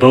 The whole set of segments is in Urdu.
2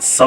100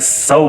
100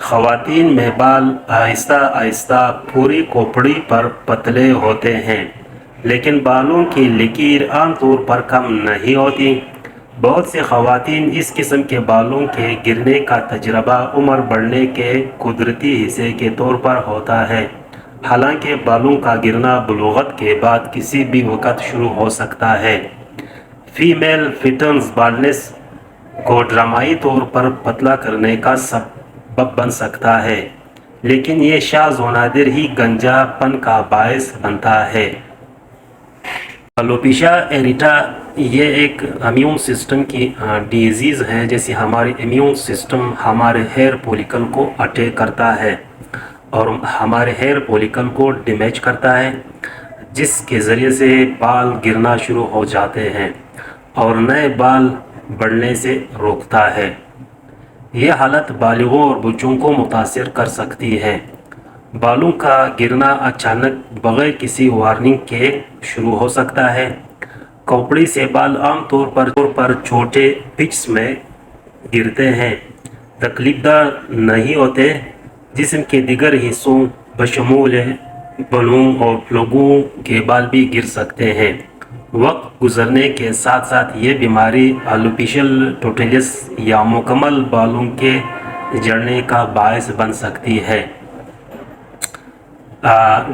خواتین میں بال آہستہ آہستہ پوری کھوپڑی پر پتلے ہوتے ہیں، لیکن بالوں کی لکیر عام طور پر کم نہیں ہوتی۔ بہت سی خواتین اس قسم کے بالوں کے گرنے کا تجربہ عمر بڑھنے کے قدرتی حصے کے طور پر ہوتا ہے، حالانکہ بالوں کا گرنا بلوغت کے بعد کسی بھی وقت شروع ہو سکتا ہے۔ فیمیل فیٹنس بالنس کو ڈرامائی طور پر پتلا کرنے کا سبب بن سکتا ہے، لیکن یہ شاذ و نادر ہی گنجا پن کا باعث بنتا ہے۔ الوپیشیا ایریٹا یہ ایک امیون سسٹم کی ڈیزیز ہے، جیسے ہماری امیون سسٹم ہمارے ہیئر فولیکل کو اٹیک کرتا ہے اور ہمارے ہیئر فولیکل کو ڈیمیج کرتا ہے، جس کے ذریعے سے بال گرنا شروع ہو جاتے ہیں اور نئے بال بڑھنے سے روکتا ہے۔ یہ حالت بالغوں اور بچوں کو متاثر کر سکتی ہے۔ بالوں کا گرنا اچانک بغیر کسی وارننگ کے شروع ہو سکتا ہے۔ کھوپڑی سے بال عام طور پر چھوٹے پچز میں گرتے ہیں، تکلیف دہ نہیں ہوتے۔ جسم کے دیگر حصوں بشمول بالوں اور پلکوں کے بال بھی گر سکتے ہیں۔ وقت گزرنے کے ساتھ ساتھ یہ بیماری الوپیشل ٹوٹیلس یا مکمل بالوں کے جڑنے کا باعث بن سکتی ہے۔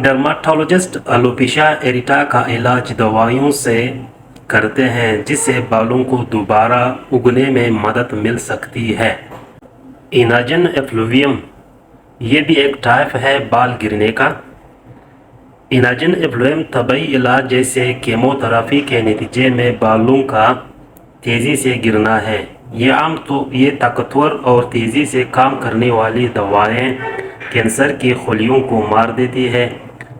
ڈرماٹولوجسٹ الوپیشیا ایریٹا کا علاج دوائیوں سے کرتے ہیں، جس سے بالوں کو دوبارہ اگنے میں مدد مل سکتی ہے۔ اناجن ایفلوویم یہ بھی ایک ٹائپ ہے بال گرنے کا۔ اناجن ایفلوویم طبی علاج جیسے کیموتھراپی کے نتیجے میں بالوں کا تیزی سے گرنا ہے۔ یہ طاقتور اور تیزی سے کام کرنے والی دوائیں کینسر کی خلیوں کو مار دیتی ہے،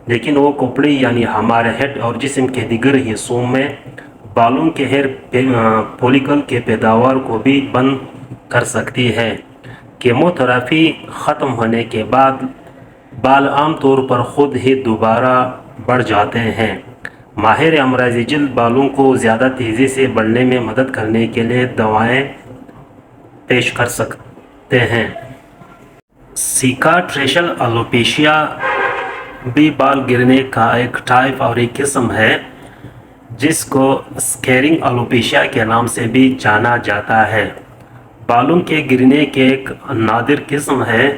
لیکن وہ کھوپڑی یعنی ہمارے ہیڈ اور جسم کے دیگر حصوں میں بالوں کے ہیئر فولیکل کے پیداوار کو بھی بند کر سکتی ہے۔ کیموتھراپی ختم ہونے کے بعد بال عام طور پر خود ہی دوبارہ بڑھ جاتے ہیں۔ ماہر امراض جلد بالوں کو زیادہ تیزی سے بڑھنے میں مدد کرنے کے لیے دوائیں پیش کر سکتے ہیں۔ سیکاٹریشل الوپیشیا بھی بال گرنے کا ایک ٹائپ اور ایک قسم ہے، جس کو اسکیرنگ الوپیشیا کے نام سے بھی جانا جاتا ہے۔ بالوں کے گرنے کی ایک نادر قسم ہے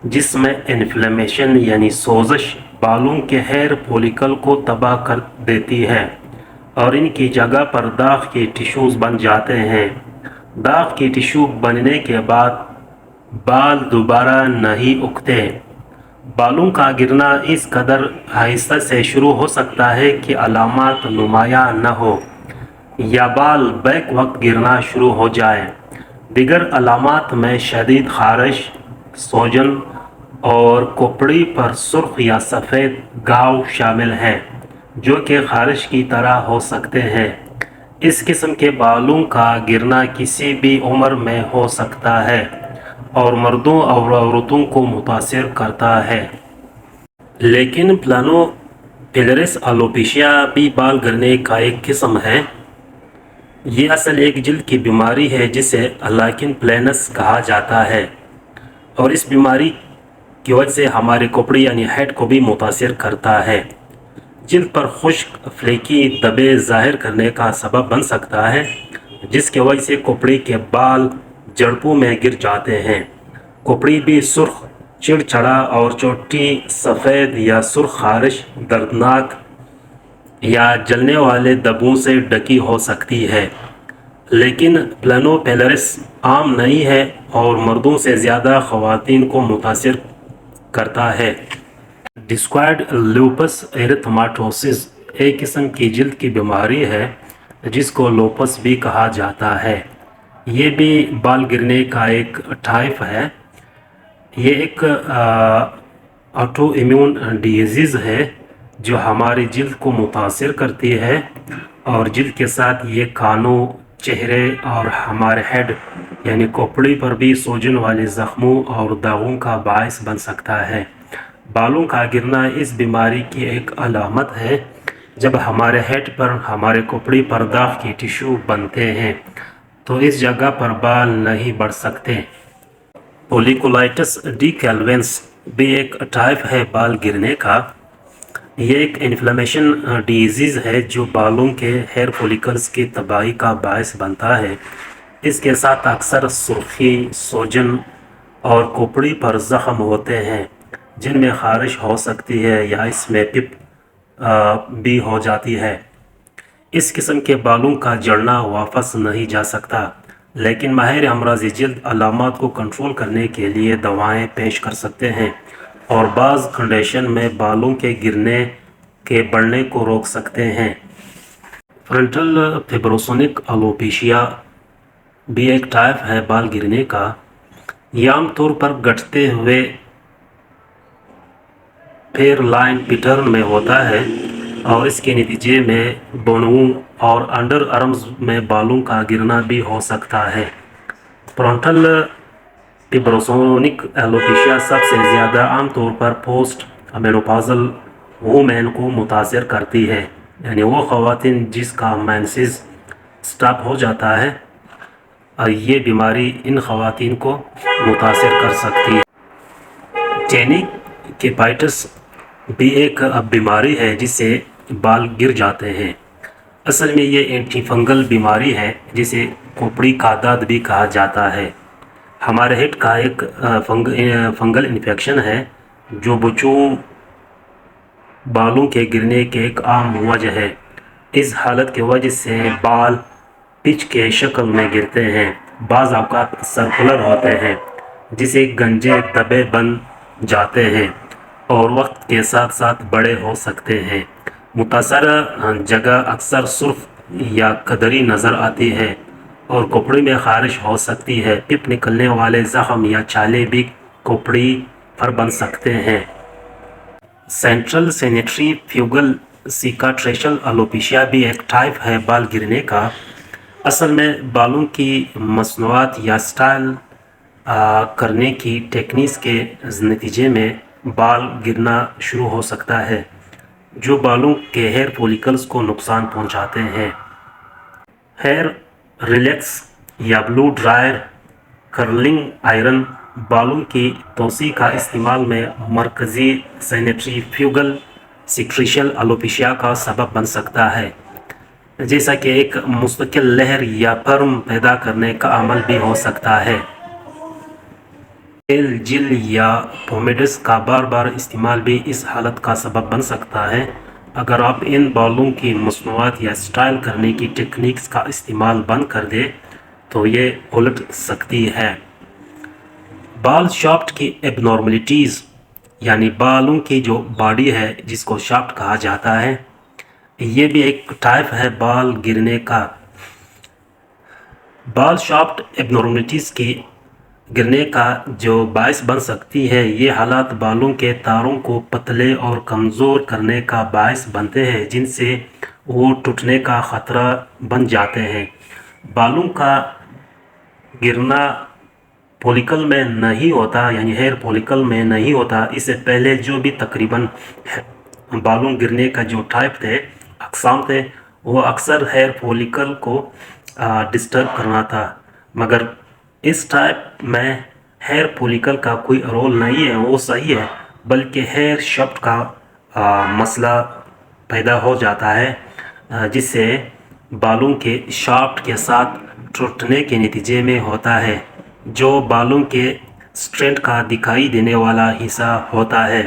جس میں انفلیمیشن یعنی سوزش بالوں کے ہیئر فولیکل کو تباہ کر دیتی ہے اور ان کی جگہ پر داغ کے ٹشوز بن جاتے ہیں۔ داغ کے ٹشو بننے کے بعد بال دوبارہ نہیں اگتے۔ بالوں کا گرنا اس قدر آہستہ سے شروع ہو سکتا ہے کہ علامات نمایاں نہ ہو یا بال بیک وقت گرنا شروع ہو جائے۔ دیگر علامات میں شدید خارش، سوجن اور کھوپڑی پر سرخ یا سفید گھاؤ شامل ہیں، جو کہ خارش کی طرح ہو سکتے ہیں۔ اس قسم کے بالوں کا گرنا کسی بھی عمر میں ہو سکتا ہے اور مردوں اور عورتوں کو متاثر کرتا ہے۔ لیکن پلانو پیلرس الوپیشیا بھی بال گرنے کا ایک قسم ہے۔ یہ اصل ایک جلد کی بیماری ہے جسے لاکن پلینس کہا جاتا ہے، اور اس بیماری کی وجہ سے ہمارے کھوپڑی یعنی ہیڈ کو بھی متاثر کرتا ہے۔ جلد پر خشک فلیکی دبے ظاہر کرنے کا سبب بن سکتا ہے، جس کی وجہ سے کھوپڑی کے بال جڑپوں میں گر جاتے ہیں۔ کھوپڑی بھی سرخ، چڑچڑا اور چوٹی سفید یا سرخ خارش، دردناک یا جلنے والے دھبوں سے ڈھکی ہو سکتی ہے، لیکن پلانو پیلرس عام نہیں ہے اور مردوں سے زیادہ خواتین کو متاثر کرتا ہے۔ ڈسکوائڈ لیوپس ایریتھماٹوسس ایک قسم کی جلد کی بیماری ہے جس کو لوپس بھی کہا جاتا ہے۔ یہ بھی بال گرنے کا ایک ٹائپ ہے۔ یہ ایک آٹو امیون ڈیزیز ہے جو ہماری جلد کو متاثر کرتی ہے اور جلد کے ساتھ یہ کانوں، چہرے اور ہمارے ہیڈ یعنی کھوپڑی پر بھی سوجن والے زخموں اور داغوں کا باعث بن سکتا ہے۔ بالوں کا گرنا اس بیماری کی ایک علامت ہے۔ جب ہمارے ہیڈ پر ہمارے کھوپڑی پر داغ کے ٹشو بنتے ہیں تو اس جگہ پر بال نہیں بڑھ سکتے۔ فولیکولائٹس ڈیکیلوینس بھی ایک ٹائپ ہے بال گرنے کا۔ یہ ایک انفلیمیشن ڈیزیز ہے جو بالوں کے ہیئر فولیکلز کی تباہی کا باعث بنتا ہے۔ اس کے ساتھ اکثر سرخی، سوجن اور کھوپڑی پر زخم ہوتے ہیں جن میں خارش ہو سکتی ہے یا اس میں پپ بھی ہو جاتی ہے۔ اس قسم کے بالوں کا جڑنا واپس نہیں جا سکتا، لیکن ماہر امراض جلد علامات کو کنٹرول کرنے کے لیے دوائیں پیش کر سکتے ہیں اور بعض کنڈیشن میں بالوں کے گرنے کے بڑھنے کو روک سکتے ہیں۔ فرنٹل فیبروسونک الوپیشیا بھی ایک ٹائپ ہے بال گرنے کا۔ یہ عام طور پر گھٹتے ہوئے پھر لائن پیٹرن میں ہوتا ہے اور اس کے نتیجے میں بونوں اور انڈر آرمز میں بالوں کا گرنا بھی ہو سکتا ہے۔ فرنٹل فیبروسونک الوپیشیا سب سے زیادہ عام طور پر پوسٹ مینوپازل وومین کو متاثر کرتی ہے، یعنی وہ خواتین جس کا مینسز سٹاپ ہو جاتا ہے، اور یہ بیماری ان خواتین کو متاثر کر سکتی ہے۔ ٹینیکیپائٹس بھی ایک بیماری ہے جس سے بال گر جاتے ہیں۔ اصل میں یہ اینٹی فنگل بیماری ہے جسے کھوپڑی کا داد بھی کہا جاتا ہے۔ ہمارے ہیڈ کا ایک فنگل انفیکشن ہے جو بچوں بالوں کے گرنے کے ایک عام وجہ ہے۔ اس حالت کی وجہ سے بال پچ کے شکل میں گرتے ہیں، بعض اوقات سرکولر ہوتے ہیں جسے گنجے دبے بن جاتے ہیں اور وقت کے ساتھ ساتھ بڑے ہو سکتے ہیں۔ متاثرہ جگہ اکثر سرخ یا کدری نظر آتی ہے اور کھوپڑی میں خارش ہو سکتی ہے۔ پپ نکلنے والے زخم یا چھالے بھی کھوپڑی پر بن سکتے ہیں۔ سینٹرل سینیٹری فیوگل سیکاٹریشل الوپیشیا بھی ایک ٹائپ ہے بال گرنے کا۔ اصل میں بالوں کی مصنوعات یا سٹائل کرنے کی ٹیکنیکس کے نتیجے میں بال گرنا شروع ہو سکتا ہے جو بالوں کے ہیئر فولیکلز کو نقصان پہنچاتے ہیں۔ ہیئر ریلیکس یا بلو ڈرائر کرلنگ آئرن بالوں کی توسیع کا استعمال میں مرکزی سینیٹری فیوگل سیکریشل الوپیشیا کا سبب بن سکتا ہے، جیسا کہ ایک مستقل لہر یا فرم پیدا کرنے کا عمل بھی ہو سکتا ہے۔ تیل، جیل یا پومیڈز کا بار بار استعمال بھی اس حالت کا سبب بن سکتا ہے۔ اگر آپ ان بالوں کی مصنوعات یا سٹائل کرنے کی ٹیکنیکس کا استعمال بند کر دیں تو یہ الٹ سکتی ہے۔ بال شافٹ کی ایب نارملٹیز، یعنی بالوں کی جو باڈی ہے جس کو شافٹ کہا جاتا ہے، یہ بھی ایک ٹائپ ہے بال گرنے کا۔ بال شافٹ ایب نارملٹیز کی گرنے کا جو باعث بن سکتی ہے، یہ حالات بالوں کے تاروں کو پتلے اور کمزور کرنے کا باعث بنتے ہیں جن سے وہ ٹوٹنے کا خطرہ بن جاتے ہیں۔ بالوں کا گرنا فولیکل میں نہیں ہوتا، یعنی ہیئر فولیکل میں نہیں ہوتا۔ اس سے پہلے جو بھی تقریباً بالوں گرنے کا جو ٹائپ تھے، اقسام تھے، وہ اکثر ہیئر فولیکل کو ڈسٹرب کرنا تھا، مگر اس ٹائپ میں ہیئر فولیکل کا کوئی رول نہیں ہے، وہ صحیح ہے، بلکہ ہیئر شافٹ کا مسئلہ پیدا ہو جاتا ہے جس سے بالوں کے شافٹ کے ساتھ ٹوٹنے کے نتیجے میں ہوتا ہے، جو بالوں کے سٹرینڈ کا دکھائی دینے والا حصہ ہوتا ہے۔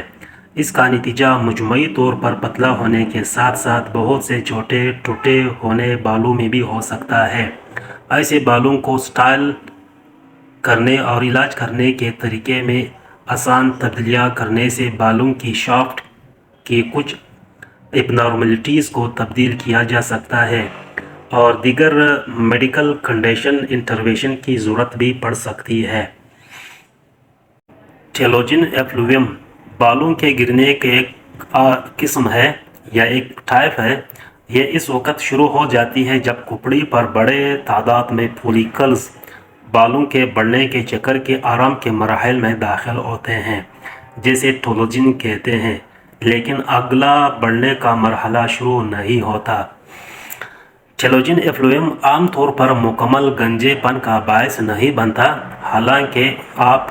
اس کا نتیجہ مجموعی طور پر پتلا ہونے کے ساتھ ساتھ بہت سے چھوٹے ٹوٹے ہونے بالوں میں بھی ہو سکتا ہے۔ ایسے بالوں کو سٹائل کرنے اور علاج کرنے کے طریقے میں آسان تبدیلیاں کرنے سے بالوں کی شافٹ کی کچھ ایب نارملٹیز کو تبدیل کیا جا سکتا ہے اور دیگر میڈیکل کنڈیشن انٹروینشن کی ضرورت بھی پڑ سکتی ہے۔ ٹیلوجن ایفلوویم بالوں کے گرنے کے ایک قسم ہے یا ایک ٹائپ ہے۔ یہ اس وقت شروع ہو جاتی ہے جب کھوپڑی پر بڑے تعداد میں فولیکلز بالوں کے بڑھنے کے چکر کے آرام کے مراحل میں داخل ہوتے ہیں، جسے ٹیلوجن کہتے ہیں، لیکن اگلا بڑھنے کا مرحلہ شروع نہیں ہوتا۔ ٹیلوجن ایفلوویم عام طور پر مکمل گنجے پن کا باعث نہیں بنتا، حالانکہ آپ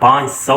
500